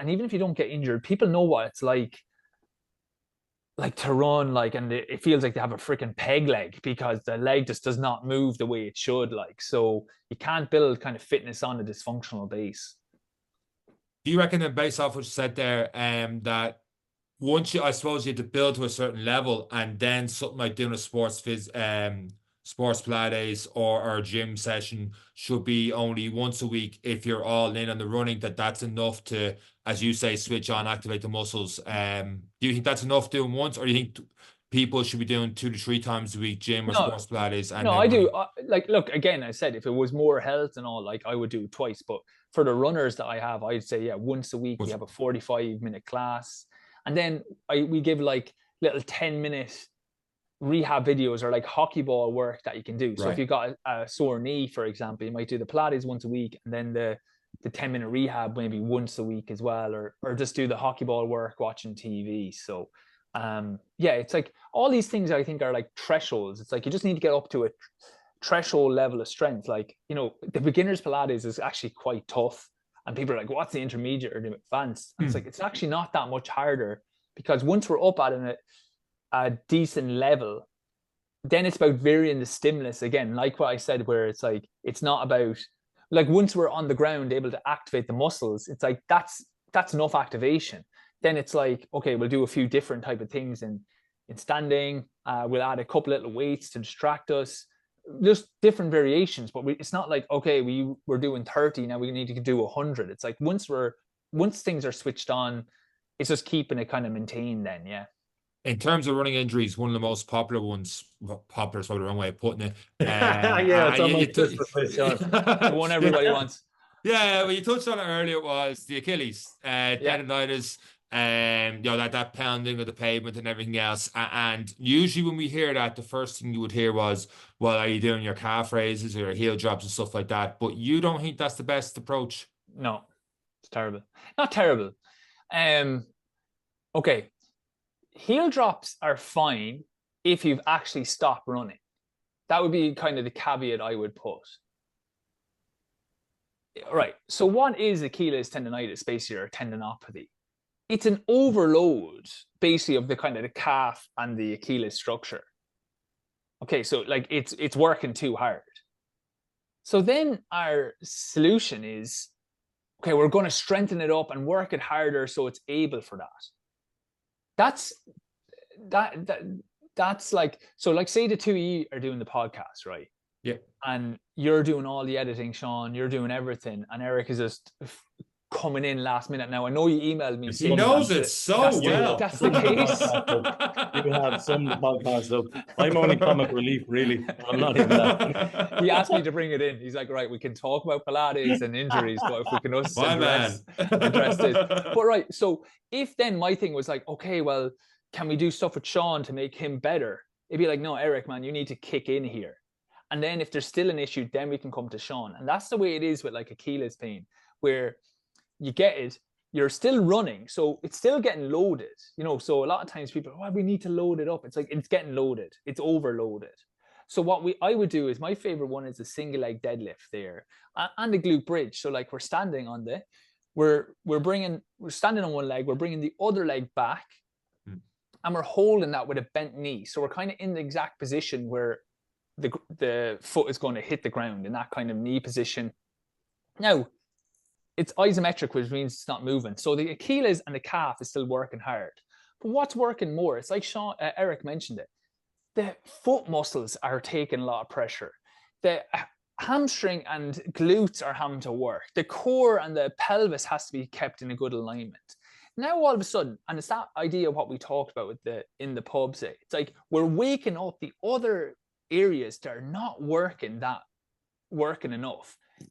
and even if you don't get injured, people know what it's like to run, and it feels like they have a freaking peg leg because the leg just does not move the way it should. So you can't build kind of fitness on a dysfunctional base. Do you reckon that based off what you said there, that once I suppose you have to build to a certain level, and then something like doing a sports Pilates or a gym session should be only once a week if you're all in on the running, that's enough to, as you say, switch on, activate the muscles. Do you think that's enough doing once, or do you think people should be doing 2 to 3 times a week, gym or sports Pilates? And no, I do. Look, again, I said if it was more health and all, I would do it twice. But for the runners that I have, I'd say, once a week, we have a 45-minute class. And then we give little 10-minute rehab videos or hockey ball work that you can do. So if you've got a sore knee, for example, you might do the Pilates once a week, and then the 10-minute rehab maybe once a week as well, or just do the hockey ball work watching TV. So it's all these things I think are thresholds. It's you just need to get up to a threshold level of strength. The beginner's Pilates is actually quite tough, and people are what's the intermediate or the advanced? And it's actually not that much harder, because once we're up at a decent level, then it's about varying the stimulus again, like what I said, where it's it's not about once we're on the ground able to activate the muscles, it's that's enough activation. Then it's okay, we'll do a few different type of things in standing. We'll add a couple little weights to distract us, just different variations. But it's not okay, we're doing 30 now, we need to do 100. It's once things are switched on, it's just keeping it kind of maintained then. In terms of running injuries, one of the most popular ones, popular is probably the wrong way of putting it. It's almost the one everybody wants. Yeah, well, you touched on it earlier, was the Achilles, tendinitis, that pounding of the pavement and everything else. And usually when we hear that, the first thing you would hear was, well, are you doing your calf raises or your heel drops and stuff like that? But you don't think that's the best approach? No, it's terrible. Not terrible. Okay. Heel drops are fine if you've actually stopped running. That would be kind of the caveat I would put. Right. So what is Achilles tendinitis, basically, or tendinopathy? It's an overload, basically, of the kind of the calf and the Achilles structure. Okay, so it's working too hard. So then our solution is, okay, we're going to strengthen it up and work it harder so it's able for that. That's so say the two of you are doing the podcast, right? Yeah. And you're doing all the editing, Sean, you're doing everything, and Eric is just coming in last minute. Now I know you emailed me. He knows it so well. That's the case. You have some podcasts up. I'm only comic relief, really. I'm not even that. He asked me to bring it in. He's like, right, we can talk about Pilates and injuries, but if we can just address this. But right, so if then my thing was okay, well, can we do stuff with Sean to make him better? It'd be no, Eric, man, you need to kick in here. And then if there's still an issue, then we can come to Sean. And that's the way it is with Achilles pain, where you get it, you're still running, so it's still getting loaded, so a lot of times people, we need to load it up. It's it's getting loaded, it's overloaded. So what I would do is, my favorite one is a single leg deadlift there, and the glute bridge. So we're standing on we're standing on one leg, we're bringing the other leg back, and we're holding that with a bent knee. So we're kind of in the exact position where the foot is going to hit the ground, in that kind of knee position. Now, it's isometric, which means it's not moving. So the Achilles and the calf is still working hard. But what's working more? It's Eric mentioned it. The foot muscles are taking a lot of pressure. The hamstring and glutes are having to work. The core and the pelvis has to be kept in a good alignment. Now all of a sudden, and it's that idea of what we talked about in the pub say, it's we're waking up the other areas that are not working enough.